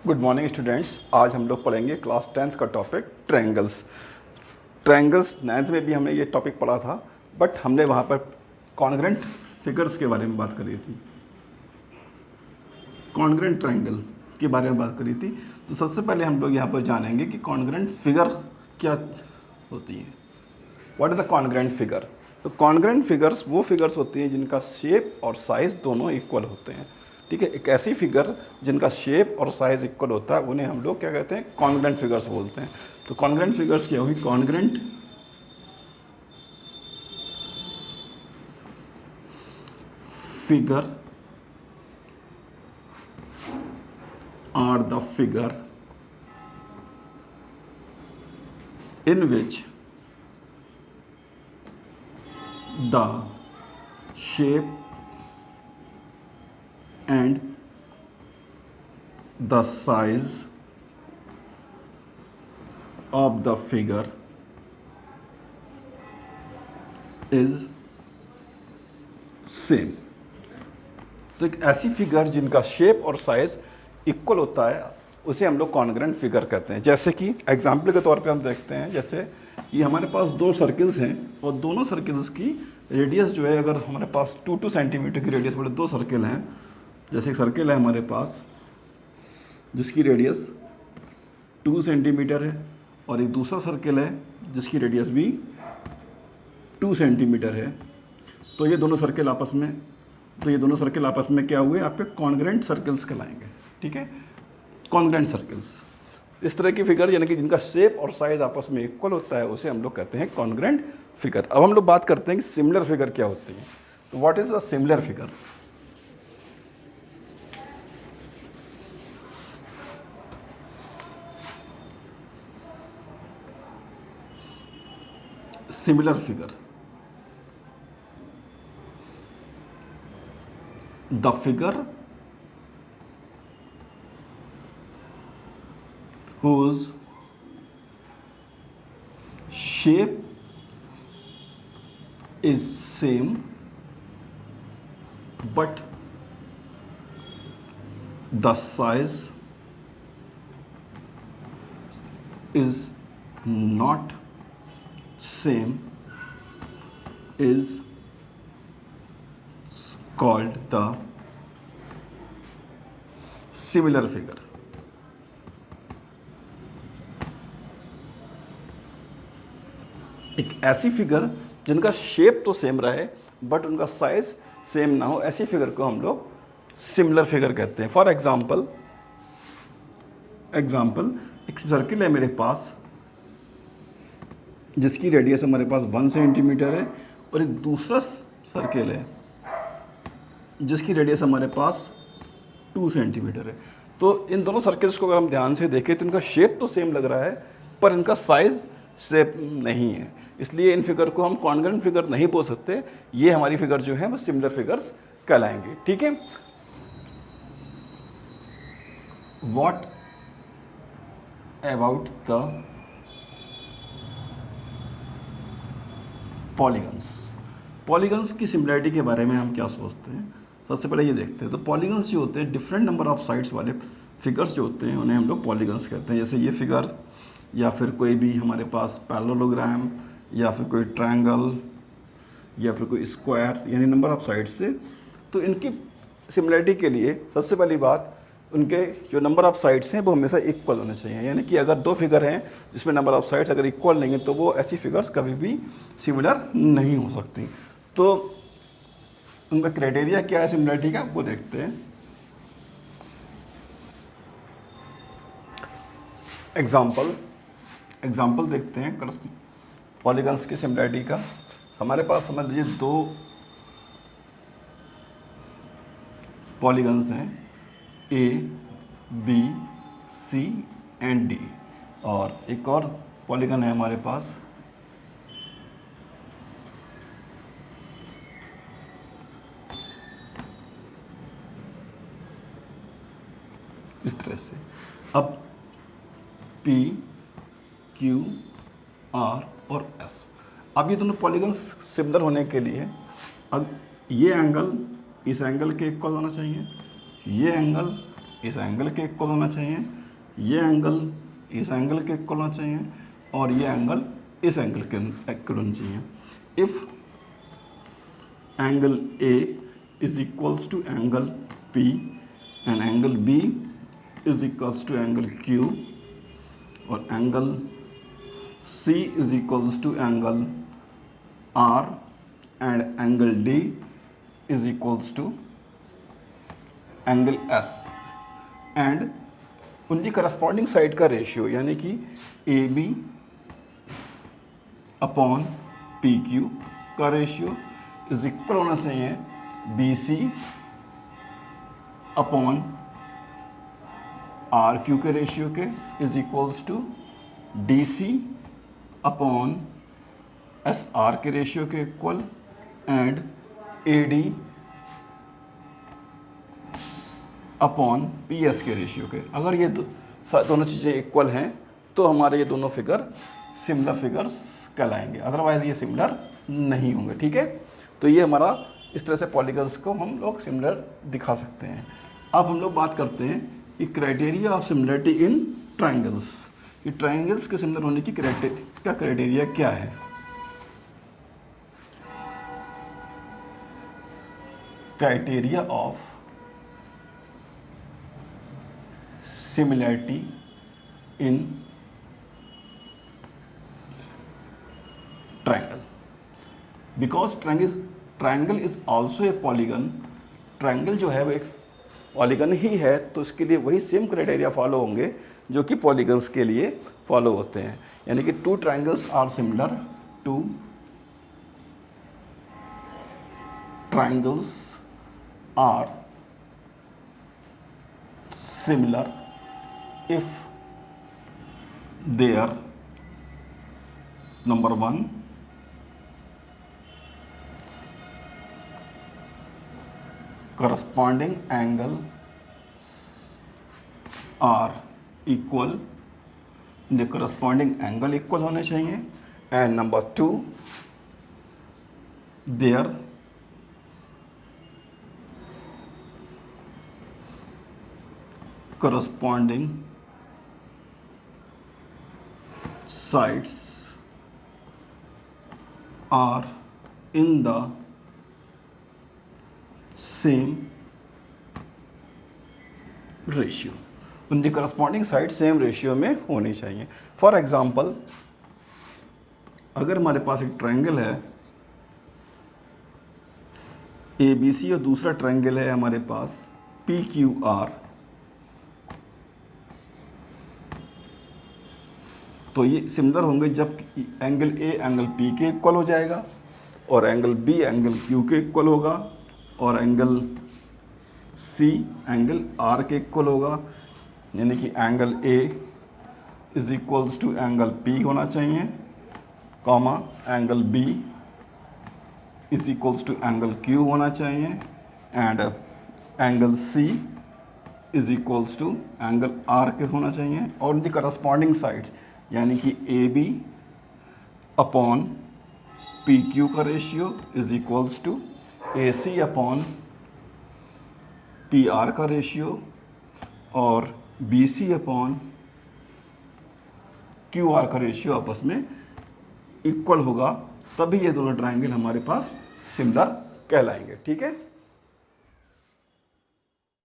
Good morning students. आज हम लोग पढ़ेंगे क्लास 10th का टॉपिक ट्रायंगल्स। ट्रायंगल्स 9th में भी हमने ये टॉपिक पढ़ा था, बट हमने वहाँ पर कॉन्ग्रेंट फिगर्स के बारे में बात करी थी, कॉन्ग्रेंट ट्रायंगल के बारे में बात करी थी। तो सबसे पहले हम लोग यहाँ पर जानेंगे कि कॉन्ग्रेंट फिगर क्या होती है। What is the congruent figure? तो कॉन्ग्रेंट फिगर्स वो फिगर्स होती हैं जिनका शेप और साइज़ दोनों इक्वल होते हैं। ठीक है, एक ऐसी फिगर जिनका शेप और साइज़ इक्वल होता है उन्हें हम लोग क्या कहते हैं? कॉन्ग्रेंट फिगर्स बोलते हैं। तो कॉन्ग्रेंट फिगर्स क्या होगी? Congruent figure are the figure in which the shape and the size of the figure is same। तो एक ऐसी फिगर जिनका शेप और साइज इक्वल होता है उसे हम लोग कॉन्ग्रेंट फिगर कहते हैं। जैसे कि एग्जाम्पल के तौर पे हम देखते हैं, जैसे कि हमारे पास दो सर्किल्स हैं और दोनों सर्किल्स की रेडियस जो है, अगर हमारे पास 2 सेंटीमीटर की रेडियस वाले दो सर्किल हैं, जैसे एक सर्किल है हमारे पास जिसकी रेडियस 2 सेंटीमीटर है और एक दूसरा सर्किल है जिसकी रेडियस भी 2 सेंटीमीटर है, तो ये दोनों सर्किल आपस में क्या हुए? आपके कॉन्ग्रेंट सर्कल्स कहलाएंगे। ठीक है, कॉन्ग्रेंट सर्कल्स। इस तरह की फिगर यानी कि जिनका शेप और साइज आपस में इक्वल होता है उसे हम लोग कहते हैं कॉन्ग्रेंट फिगर। अब हम लोग बात करते हैं कि सिमिलर फिगर क्या होती है। तो what is a similar figure? Similar figure, the figure whose shape is same but the size is not same is called the similar figure। एक ऐसी फिगर जिनका शेप तो सेम रहे बट उनका साइज सेम ना हो, ऐसी फिगर को हम लोग सिमिलर फिगर कहते हैं। फॉर एग्जाम्पल एक सर्किल है मेरे पास जिसकी रेडियस हमारे पास 1 सेंटीमीटर है और एक दूसरा सर्किल है जिसकी रेडियस हमारे पास 2 सेंटीमीटर है। तो इन दोनों सर्किल्स को अगर हम ध्यान से देखें तो इनका शेप तो सेम लग रहा है पर इनका साइज सेम नहीं है, इसलिए इन फिगर को हम कॉन्ग्रेंट फिगर नहीं बोल सकते। ये हमारी फिगर जो है वो सिमिलर फिगर्स कहलाएंगे। ठीक है, what about the polygons? Polygons की सिमिलरिटी के बारे में हम क्या सोचते हैं, सबसे पहले ये देखते हैं। तो पॉलीगन्स जो होते हैं, डिफरेंट नंबर ऑफ साइड्स वाले फिगर्स जो होते हैं उन्हें हम लोग पॉलीगन्स कहते हैं। जैसे ये फिगर या फिर कोई भी हमारे पास पैरेललोग्राम या फिर कोई ट्रायंगल या फिर कोई स्क्वायर, यानी नंबर ऑफ साइड्स से। तो इनकी सिमिलरिटी के लिए सबसे पहली बात, उनके जो नंबर ऑफ साइड्स हैं वो हमेशा इक्वल होने चाहिए। यानी कि अगर दो फिगर हैं जिसमें नंबर ऑफ साइड्स अगर इक्वल नहीं है तो वो ऐसी फिगर्स कभी भी सिमिलर नहीं हो सकती। तो उनका क्राइटेरिया क्या है सिमिलरिटी का, वो देखते हैं। एग्जाम्पल देखते हैं पॉलीगन्स की सिमिलरिटी का। हमारे पास समझ लीजिए दो पॉलीगन्स हैं, A B C and D, और एक और पॉलीगन है हमारे पास इस तरह से। अब P, Q, R और S, अब ये दोनों पॉलीगन्स सिमिलर होने के लिए अब ये एंगल इस एंगल के इक्वल होना चाहिए, ये एंगल इस एंगल के इक्वल होना चाहिए, ये एंगल इस एंगल के इक्वल होना चाहिए, और ये एंगल इस एंगल के इक्वल होना चाहिए। If angle A is equals to angle P and angle B is equals to angle Q और angle C is equals to angle R and angle D is equals to angle S and उनकी corresponding side का ratio यानी कि AB upon PQ का ratio is equal होना चाहिए BC upon RQ के ratio के is equals to DC upon SR के रेशियो के equal and AD upon PS के रेशियो के। अगर ये दोनों चीज़ें इक्वल हैं तो हमारे ये दोनों फिगर सिमिलर फिगर्स कहलाएंगे, अदरवाइज ये सिमिलर नहीं होंगे। ठीक है, तो ये हमारा इस तरह से पॉलीगन्स को हम लोग सिमिलर दिखा सकते हैं। अब हम लोग बात करते हैं कि criteria of similarity in triangles, कि ट्राइंगल्स के सिमिलर होने की क्राइटेरिया क्या है। Criteria of similarity in triangle, because triangle is also a polygon। Triangle जो है वो एक पॉलीगन ही है, तो इसके लिए वही सेम क्राइटेरिया फॉलो होंगे जो कि पॉलीगन्स के लिए फॉलो होते हैं। यानी कि two triangles are similar, two triangles are similar if their number one corresponding angles are equal, the corresponding angle equal होने चाहिए, and number two their corresponding sides are in the same ratio। उनकी corresponding side same ratio में होनी चाहिए। For example, अगर हमारे पास एक triangle है ABC और दूसरा ट्रायंगल है हमारे पास PQR, तो ये सिमिलर होंगे जब एंगल A एंगल P के इक्वल हो जाएगा और एंगल B एंगल Q के इक्वल होगा और एंगल C एंगल R के इक्वल होगा। यानी कि angle A is equals to angle P होना चाहिए, comma angle B is equals to angle Q होना चाहिए and angle C is equals to angle R के होना चाहिए। और उनकी करस्पॉन्डिंग साइड्स यानी कि AB अपॉन PQ का ratio is equals to AC upon PR का रेशियो और BC अपॉन QR का रेशियो आपस में इक्वल होगा, तभी ये दोनों ट्रायंगल हमारे पास सिमिलर कहलाएंगे। ठीक है।